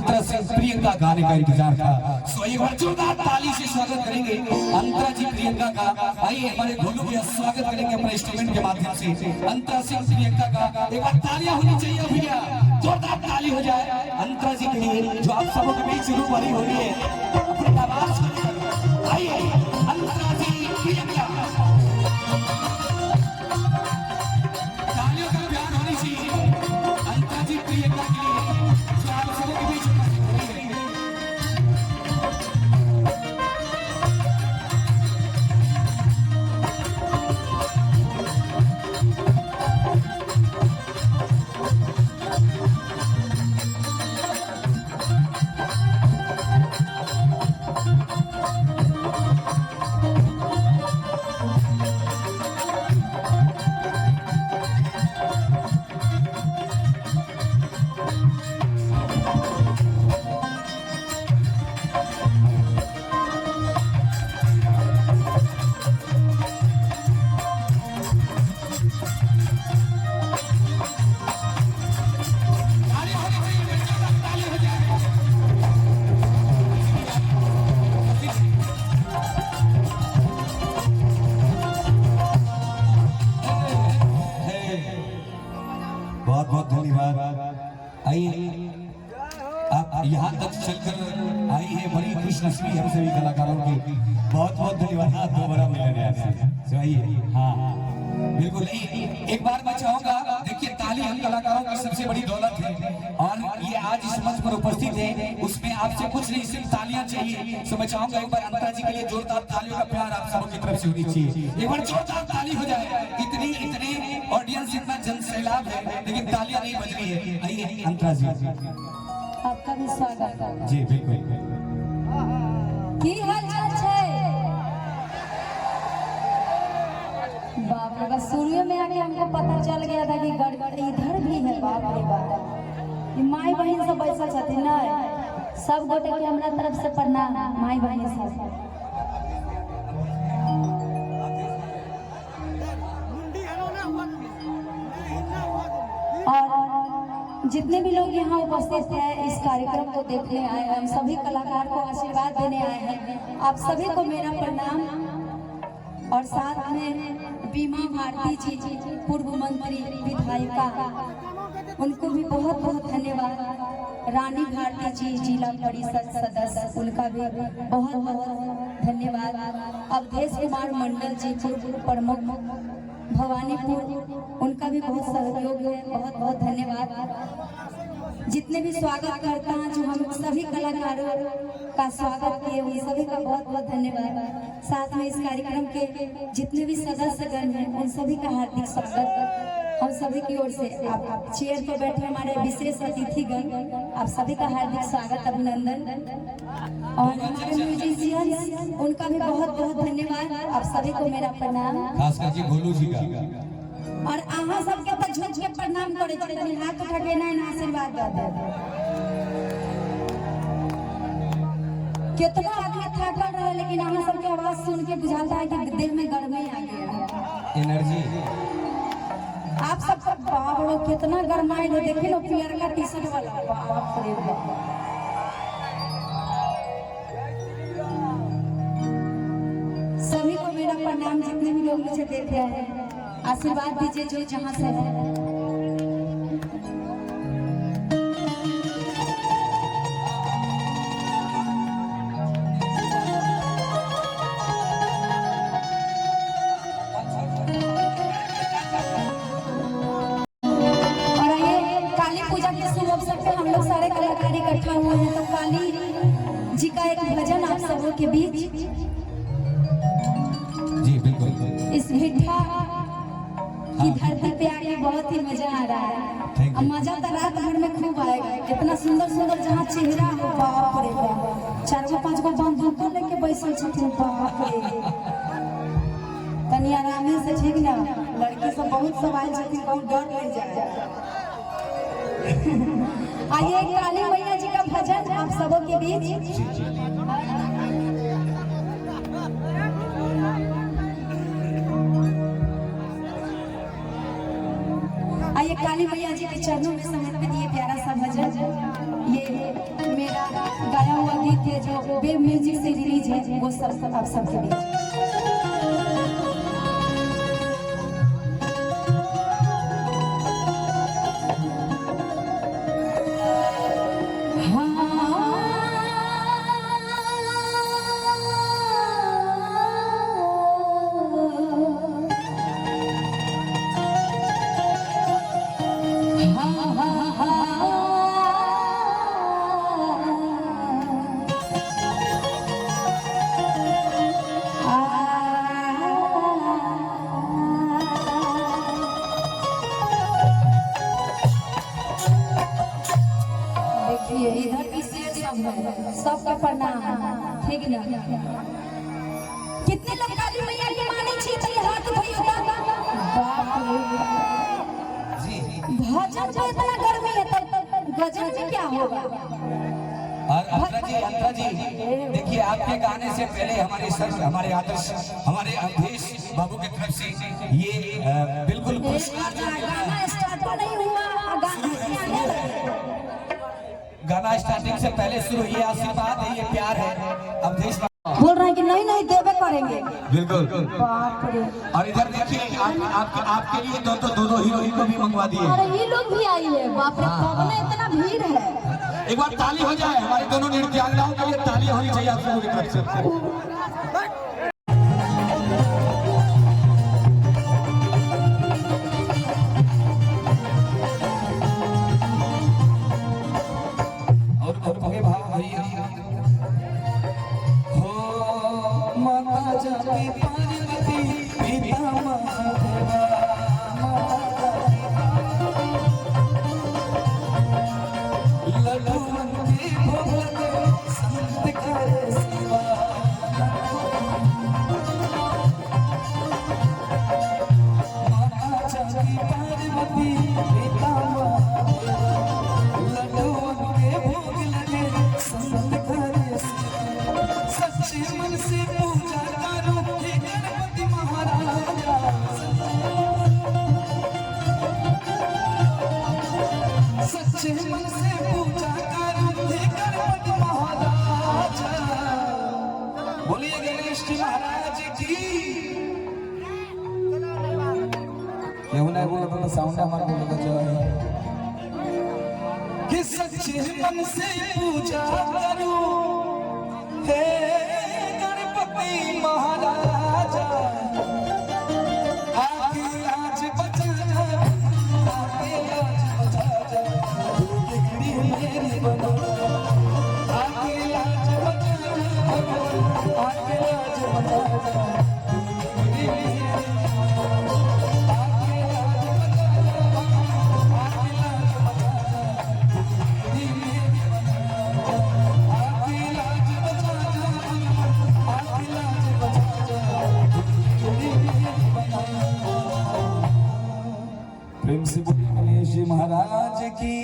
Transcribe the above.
अंतरा से प्रियंका गाने का इंतजार था। सो एक बार जोरदार ताली से स्वागत करेंगे अंतरा जी प्रियंका का। आइए हमारे ढोलू भैया स्वागत करेंगे अपने इंस्ट्रूमेंट के माध्यम से अंतरा सिंह प्रियंका का। एक बार तालियां होनी चाहिए भैया, जोरदार ताली हो जाए अंतरा जी के लिए जो आप सबों के बीच रूबरी हो रही है अपनी आवाज को। आइए अंतरा जी प्रियंका, तालियों का प्यार होनी चाहिए अंतरा जी प्रियंका के लिए जो आप सबों के बीच बहुत बहुत धन्यवाद। आइए आप यहाँ तक चलकर आई है, बड़ी खुशनसीबी हम सभी कलाकारों की। बहुत बहुत धन्यवाद। हाथ दोबारा मिलने आपसे। आइए, हाँ बिल्कुल। एक बार मैं चाहूंगा, देखिए ताली हम कलाकारों की सबसे बड़ी दौलत है और ये आज इस मंच पर उपस्थित है, उसमें आपसे कुछ नहीं सिर्फ तालियां चाहिए। तो मैं चाहूंगा एक बार अंतरा जी के लिए जोरदार तालियों का प्यार आप सबों की तरफ से होनी चाहिए। एक बार जोरदार ताली हो जाए। इतने ऑडियंस, इतना जन सैलाब है लेकिन तालियां नहीं बज रही है। आइए अंतरा जी, आपका भी स्वागत है जी। बिल्कुल। की हाल चाल है? बाप रे, बस शुरू में आके हमको पता चल गया था कि गड़बड़ इधर भी है। बाप रे बाप, ये माई बहन सब बैसल छथिन ना, सब गोटे के हमरा तरफ से प्रणाम। माई बहन सब और जितने भी लोग यहाँ उपस्थित हैं इस कार्यक्रम को देखने आए हैं, हम सभी कलाकार को आशीर्वाद देने आए हैं। आप सभी को मेरा प्रणाम और साथ में बीमा भारती जी, पूर्व मंत्री विधायिका, उनको भी बहुत बहुत धन्यवाद। रानी भारती जी, जिला परिषद सदस्य, उनका भी बहुत बहुत धन्यवाद। अवधेश कुमार मंडल जी, पूर्व प्रमुख भवानीपुर, उनका भी बहुत सहयोग है, बहुत बहुत धन्यवाद। जितने भी स्वागत करता हैं, जो हम सभी कलाकारों का स्वागत किए, उन सभी का बहुत बहुत धन्यवाद। साथ में इस कार्यक्रम के जितने भी सदस्यगण हैं, उन सभी का हार्दिक स्वागत हम सभी की ओर से। आप चेयर पर बैठे हमारे विशेष अतिथिगण, आप सभी का हार्दिक स्वागत, अभिनंदन। और हमारे म्यूजिशियन, उनका भी बहुत बहुत धन्यवाद। आप सभी को मेरा प्रणाम, खास करके भोलू जी का। और अहाँ सबके पर झुक के प्रणाम करे छे, हाथ उठा के ना आशीर्वाद दे दे। कितना आदमी थकल रहे, लेकिन अहाँ सबके आवाज सुन के बुझाता है कि देह में गर्मी आ गया, एनर्जी। आप सबका बाप रे कितना गरमाइल है। देखिए लो पियर का टी शर्ट वाला, बाप रे बाप। सभी को मेरा प्रणाम, जितने भी लोग मुझे देख रहे हैं, आशीर्वाद दीजिए जो जहाँ से है। हम लोग सारे कलाकार इकट्ठा हुए हैं, तो काली जी का एक भजन आप सबों के बीच। जी बिल्कुल। इस भिट्ठा की धरती पे आके बहुत ही मजा आ रहा है, और मजा तो रात भर में खूब आएगा। कितना सुंदर सुंदर जहाँ चेहरा हो, बाप रे बाप, 4-5 बंदूकों लेके बैसल छथिन, बाप रे। तनी आरामे से, ठीक ना, लड़की सब बहुत सब आयल छथिन, बहुत डर ले जाए। आइए काली मैया जी का भजन आप सबों के बीच। आइए काली मैया जी के चरणों में समर्पित ये प्यारा सा भजन, ये जो वेब म्यूजिक से रिलीज है वो सब आप सबके बीच। इधर भी शेर सब है, सबका प्रणाम, ठीक ना? कितने लोग काली मैया के माने छी हाथ उठाइए। भजन तो इतना गर्मी है तब गजन में क्या होगा? और अंतरा जी देखिए, आपके गाने से पहले हमारे सर, हमारे आदर्श, हमारे अवधेश बाबू की तरफ से ये बिल्कुल गाना स्टार्ट नहीं हुआ, गाना स्टार्टिंग से पहले शुरू, ये आशीर्वाद है, ये प्यार है। अवधेश बोल रहे हैं कि नहीं देवे करेंगे, बिल्कुल। बाप रे। और इधर देखिए, आपके लिए दो हीरोइन को भी मंगवा दिए। अरे ये लोग भी आई है, बाप रे, कब में इतना भीड़ है। एक बार ताली हो जाए, हमारे दोनों नृत्यांगनाओं के लिए ताली होनी चाहिए आप लोगों की तरफ से। बोलिए गणेश जी महाराज की। क्यों नहीं बोला तो साउंड हमारा बोला तो जो है कि सच्चे मन से पूजा करो हे गणपति महाराजा, आके आज बचा जा, आके आज बचा जा, बिगड़ी मेरी बनो, आके आज बचा जा, आके आज बचा जा, बिगड़ी मेरी बनो, आके आज बचा जा, आके आज बचा जा, बिगड़ी मेरी बनो, आके आज बचा जा, आके आज बचा जा, बिगड़ी मेरी बनो। प्रेम से बोलिए गणेश जी महाराज की।